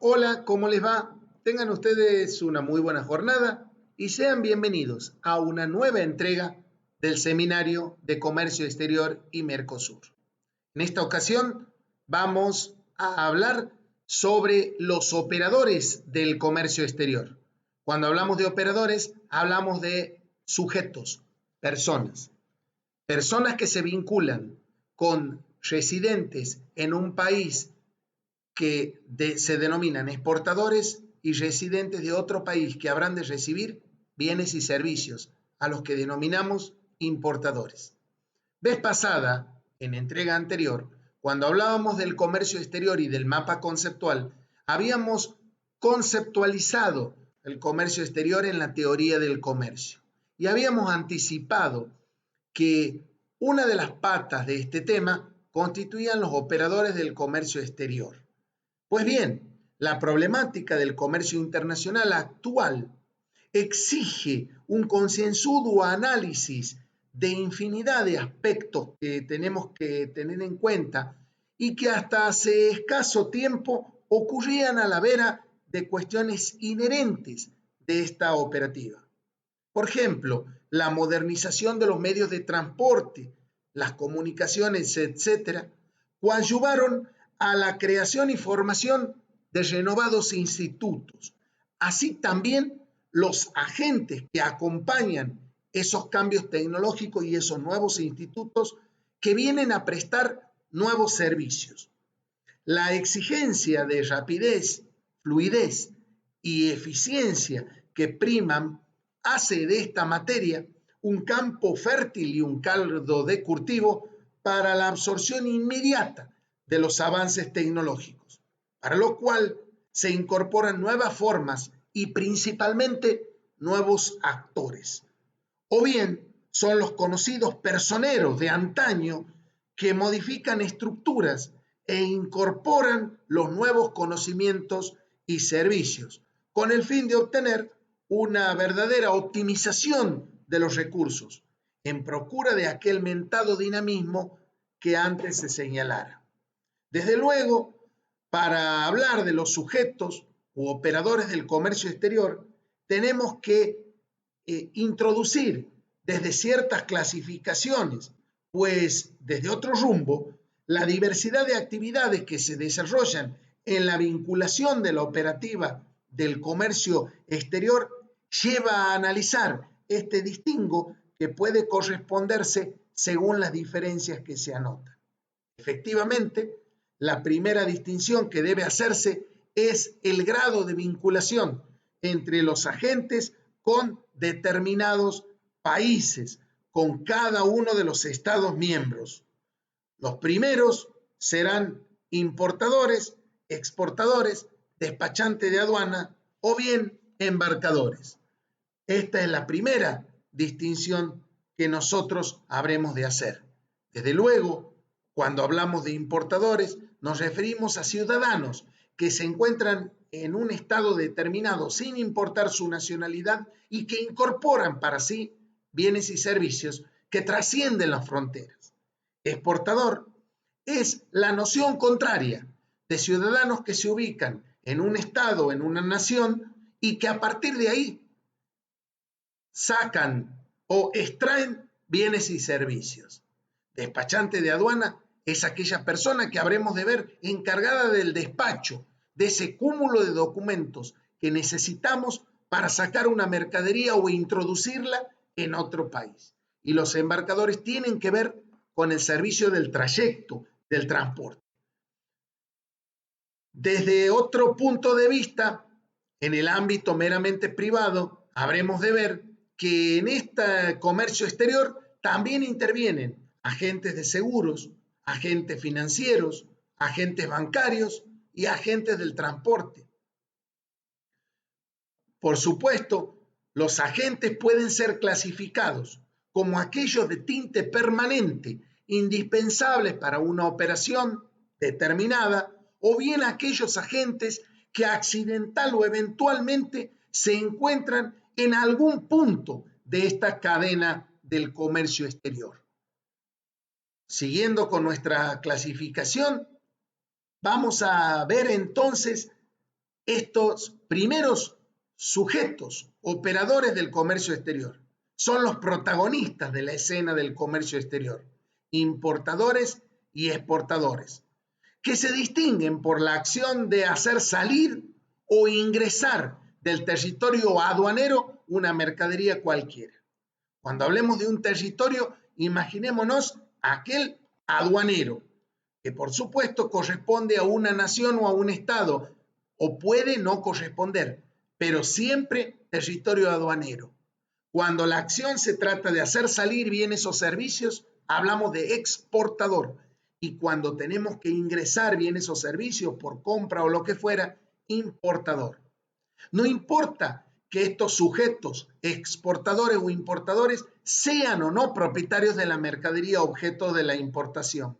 Hola, ¿cómo les va? Tengan ustedes una muy buena jornada y sean bienvenidos a una nueva entrega del Seminario de Comercio Exterior y Mercosur. En esta ocasión vamos a hablar sobre los operadores del comercio exterior. Cuando hablamos de operadores, hablamos de sujetos, personas que se vinculan con residentes en un país que se denominan exportadores y residentes de otro país que habrán de recibir bienes y servicios, a los que denominamos importadores. Vez pasada, en entrega anterior, cuando hablábamos del comercio exterior y del mapa conceptual, habíamos conceptualizado el comercio exterior en la teoría del comercio y habíamos anticipado que una de las patas de este tema constituían los operadores del comercio exterior. Pues bien, la problemática del comercio internacional actual exige un concienzudo análisis de infinidad de aspectos que tenemos que tener en cuenta y que hasta hace escaso tiempo ocurrían a la vera de cuestiones inherentes de esta operativa. Por ejemplo, la modernización de los medios de transporte, las comunicaciones, etcétera, coadyuvaron a la creación y formación de renovados institutos. Así también los agentes que acompañan esos cambios tecnológicos y esos nuevos institutos que vienen a prestar nuevos servicios. La exigencia de rapidez, fluidez y eficiencia que priman hace de esta materia un campo fértil y un caldo de cultivo para la absorción inmediata de los avances tecnológicos, para lo cual se incorporan nuevas formas y principalmente nuevos actores. O bien son los conocidos personeros de antaño que modifican estructuras e incorporan los nuevos conocimientos y servicios, con el fin de obtener una verdadera optimización de los recursos, en procura de aquel mentado dinamismo que antes se señalara. Desde luego, para hablar de los sujetos u operadores del comercio exterior, tenemos que introducir desde ciertas clasificaciones, pues desde otro rumbo, la diversidad de actividades que se desarrollan en la vinculación de la operativa del comercio exterior lleva a analizar este distingo que puede corresponderse según las diferencias que se anotan. Efectivamente, la primera distinción que debe hacerse es el grado de vinculación entre los agentes con determinados países, con cada uno de los Estados miembros. Los primeros serán importadores, exportadores, despachantes de aduana o bien embarcadores. Esta es la primera distinción que nosotros habremos de hacer. Desde luego, cuando hablamos de importadores, nos referimos a ciudadanos que se encuentran en un estado determinado sin importar su nacionalidad y que incorporan para sí bienes y servicios que trascienden las fronteras. Exportador es la noción contraria de ciudadanos que se ubican en un estado, en una nación, y que a partir de ahí sacan o extraen bienes y servicios. Despachante de aduana es aquella persona que habremos de ver encargada del despacho de ese cúmulo de documentos que necesitamos para sacar una mercadería o introducirla en otro país. Y los embarcadores tienen que ver con el servicio del trayecto, del transporte. Desde otro punto de vista, en el ámbito meramente privado, habremos de ver que en este comercio exterior también intervienen agentes de seguros, agentes financieros, agentes bancarios y agentes del transporte. Por supuesto, los agentes pueden ser clasificados como aquellos de tinte permanente, indispensables para una operación determinada, o bien aquellos agentes que accidental o eventualmente se encuentran en algún punto de esta cadena del comercio exterior. Siguiendo con nuestra clasificación, vamos a ver entonces Estos primeros sujetos, operadores del comercio exterior, son los protagonistas de la escena del comercio exterior, importadores y exportadores, que se distinguen por la acción de hacer salir o ingresar del territorio aduanero una mercadería cualquiera. Cuando hablemos de un territorio, imaginémonos aquel aduanero, que por supuesto corresponde a una nación o a un estado, o puede no corresponder, pero siempre territorio aduanero. Cuando la acción se trata de hacer salir bienes o servicios, hablamos de exportador. Y cuando tenemos que ingresar bienes o servicios por compra o lo que fuera, importador. No importa que estos sujetos, exportadores o importadores, sean o no propietarios de la mercadería objeto de la importación.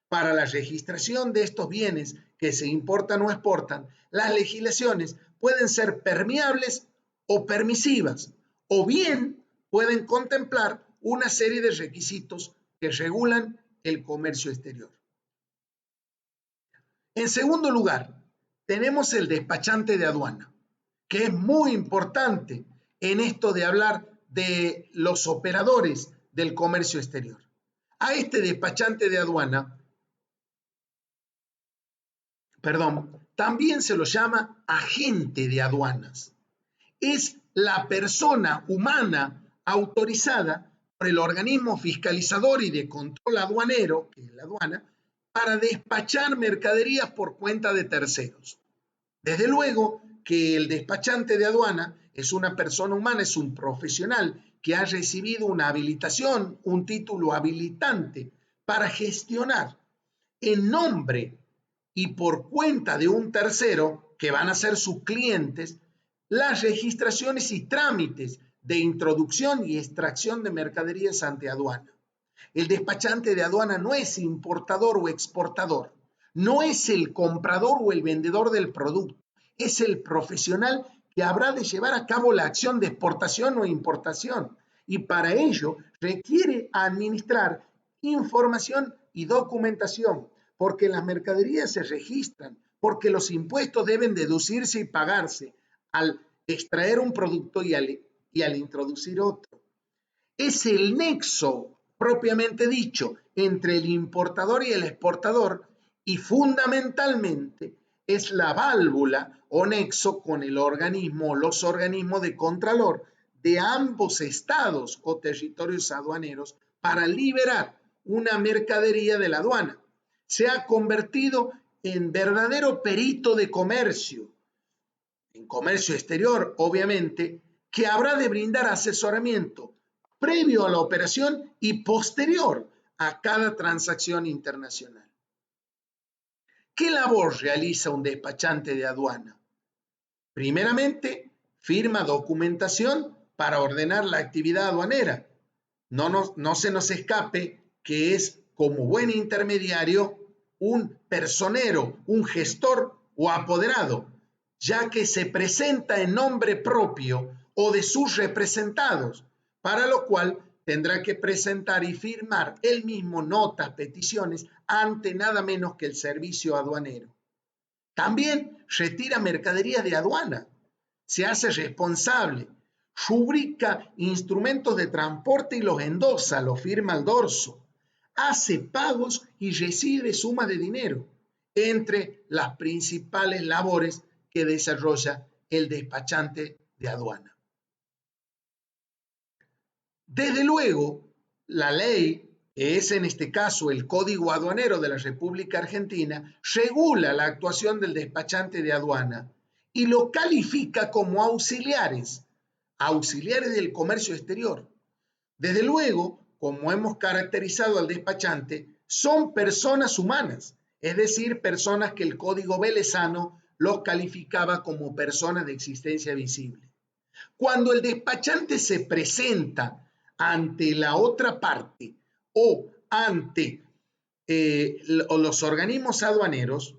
Para la registración de estos bienes que se importan o exportan, las legislaciones pueden ser permeables o permisivas, o bien pueden contemplar una serie de requisitos que regulan el comercio exterior. En segundo lugar, tenemos el despachante de aduana, que es muy importante en esto de hablar de los operadores del comercio exterior. A este despachante de aduana, también se lo llama agente de aduanas. Es la persona humana autorizada por el organismo fiscalizador y de control aduanero, que es la aduana, para despachar mercaderías por cuenta de terceros. Desde luego que el despachante de aduana es una persona humana, es un profesional que ha recibido una habilitación, un título habilitante para gestionar en nombre y por cuenta de un tercero, que van a ser sus clientes, las registraciones y trámites de introducción y extracción de mercaderías ante aduana. El despachante de aduana no es importador o exportador, no es el comprador o el vendedor del producto, es el profesional que habrá de llevar a cabo la acción de exportación o importación, y para ello requiere administrar información y documentación, porque las mercaderías se registran, porque los impuestos deben deducirse y pagarse al extraer un producto y al introducir otro. Es el nexo propiamente dicho entre el importador y el exportador, y fundamentalmente es la válvula o nexo con el organismo o los organismos de contralor de ambos estados o territorios aduaneros para liberar una mercadería de la aduana. Se ha convertido en verdadero perito de comercio, en comercio exterior, obviamente, que habrá de brindar asesoramiento previo a la operación y posterior a cada transacción internacional. ¿Qué labor realiza un despachante de aduana? Primeramente, firma documentación para ordenar la actividad aduanera. No se nos escape que es, como buen intermediario, un personero, un gestor o apoderado, ya que se presenta en nombre propio o de sus representados, para lo cual tendrá que presentar y firmar él mismo notas, peticiones ante nada menos que el servicio aduanero. También retira mercaderías de aduana, se hace responsable, rubrica instrumentos de transporte y los endosa, los firma al dorso, hace pagos y recibe sumas de dinero, entre las principales labores que desarrolla el despachante de aduana. Desde luego, la ley, que es en este caso el Código Aduanero de la República Argentina, regula la actuación del despachante de aduana y lo califica como auxiliares del comercio exterior. Desde luego, como hemos caracterizado al despachante, son personas humanas, es decir, personas que el Código Velezano los calificaba como personas de existencia visible. Cuando el despachante se presenta ante la otra parte o ante los organismos aduaneros,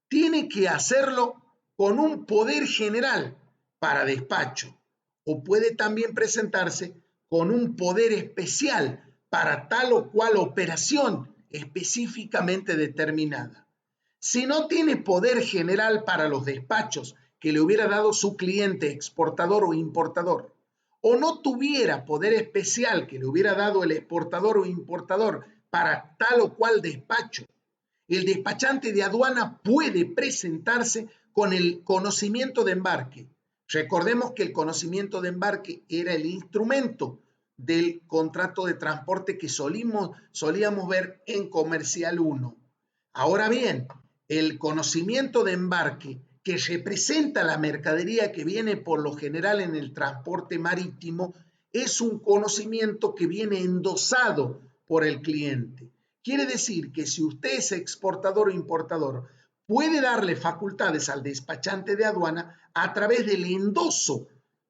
tiene que hacerlo con un poder general para despacho, o puede también presentarse con un poder especial para tal o cual operación específicamente determinada. Si no tiene poder general para los despachos que le hubiera dado su cliente exportador o importador, o no tuviera poder especial que le hubiera dado el exportador o importador para tal o cual despacho, el despachante de aduana puede presentarse con el conocimiento de embarque. Recordemos que el conocimiento de embarque era el instrumento del contrato de transporte que solíamos ver en Comercial 1. Ahora bien, el conocimiento de embarque que representa la mercadería que viene por lo general en el transporte marítimo es un conocimiento que viene endosado por el cliente. Quiere decir que si usted es exportador o importador, puede darle facultades al despachante de aduana a través del endoso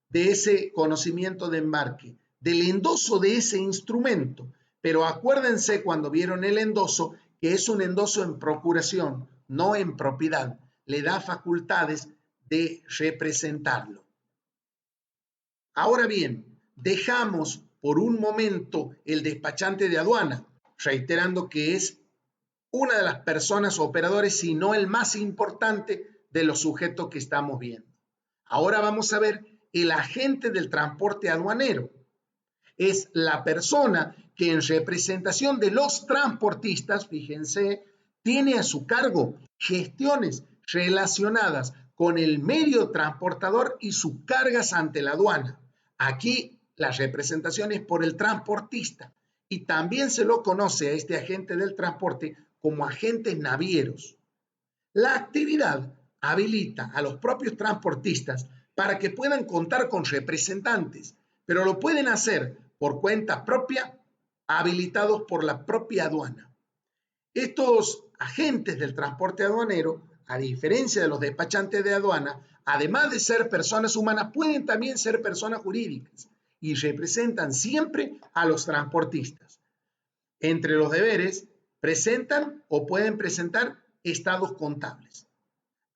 de ese conocimiento de embarque, del endoso de ese instrumento. Pero acuérdense cuando vieron el endoso que es un endoso en procuración, no en propiedad. Le da facultades de representarlo. Ahora bien, dejamos por un momento el despachante de aduana, reiterando que es una de las personas operadores, si no el más importante de los sujetos que estamos viendo. Ahora vamos a ver el agente del transporte aduanero. Es la persona que en representación de los transportistas, fíjense, tiene a su cargo gestiones relacionadas con el medio transportador y sus cargas ante la aduana. Aquí la representación es por el transportista y también se lo conoce a este agente del transporte como agentes navieros. La actividad habilita a los propios transportistas para que puedan contar con representantes, pero lo pueden hacer por cuenta propia, habilitados por la propia aduana. Estos agentes del transporte aduanero, a diferencia de los despachantes de aduana, además de ser personas humanas, pueden también ser personas jurídicas y representan siempre a los transportistas. Entre los deberes, presentan o pueden presentar estados contables.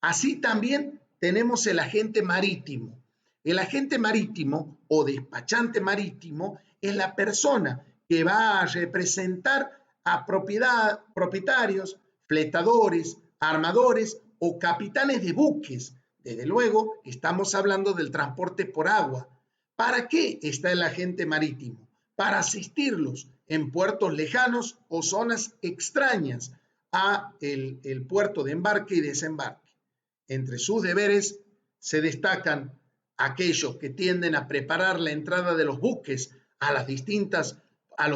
Así también tenemos el agente marítimo. El agente marítimo o despachante marítimo es la persona que va a representar a propietarios, fletadores, armadores o capitanes de buques. Desde luego, estamos hablando del transporte por agua. ¿Para qué está el agente marítimo? Para asistirlos en puertos lejanos o zonas extrañas a el puerto de embarque y desembarque. Entre sus deberes se destacan aquellos que tienden a preparar la entrada de los buques a los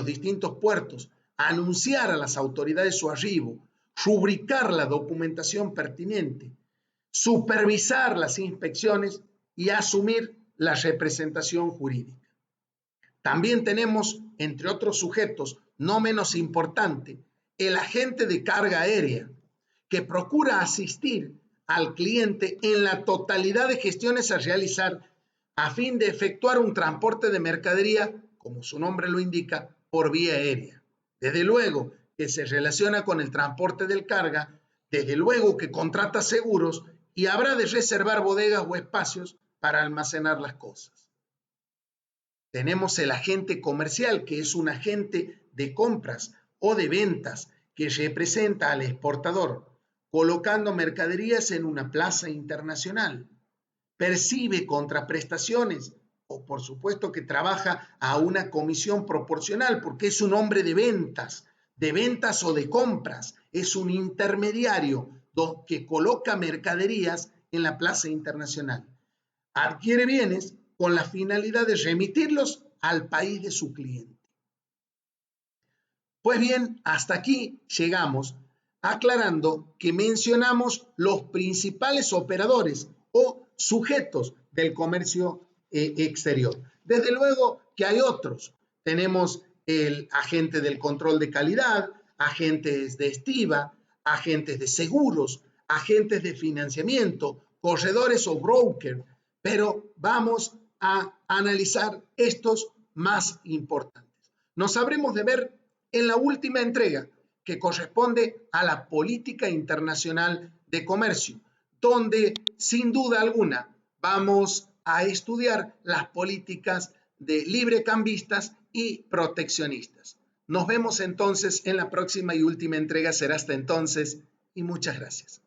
distintos puertos, a anunciar a las autoridades su arribo, rubricar la documentación pertinente, supervisar las inspecciones y asumir la representación jurídica. También tenemos, entre otros sujetos, no menos importante, el agente de carga aérea, que procura asistir al cliente en la totalidad de gestiones a realizar a fin de efectuar un transporte de mercadería, como su nombre lo indica, por vía aérea. Desde luego que se relaciona con el transporte de carga, desde luego que contrata seguros y habrá de reservar bodegas o espacios para almacenar las cosas. Tenemos el agente comercial, que es un agente de compras o de ventas que representa al exportador, colocando mercaderías en una plaza internacional. Percibe contraprestaciones o por supuesto que trabaja a una comisión proporcional porque es un hombre de ventas o de compras. Es un intermediario que coloca mercaderías en la plaza internacional. Adquiere bienes con la finalidad de remitirlos al país de su cliente. Pues bien, hasta aquí llegamos, aclarando que mencionamos los principales operadores o sujetos del comercio exterior. Desde luego que hay otros. Tenemos el agente del control de calidad, agentes de estiba, agentes de seguros, agentes de financiamiento, corredores o brokers, pero vamos a analizar estos más importantes. Nos habremos de ver en la última entrega, que corresponde a la política internacional de comercio, donde sin duda alguna vamos a estudiar las políticas de librecambistas y proteccionistas. Nos vemos entonces en la próxima y última entrega. Será hasta entonces. y muchas gracias.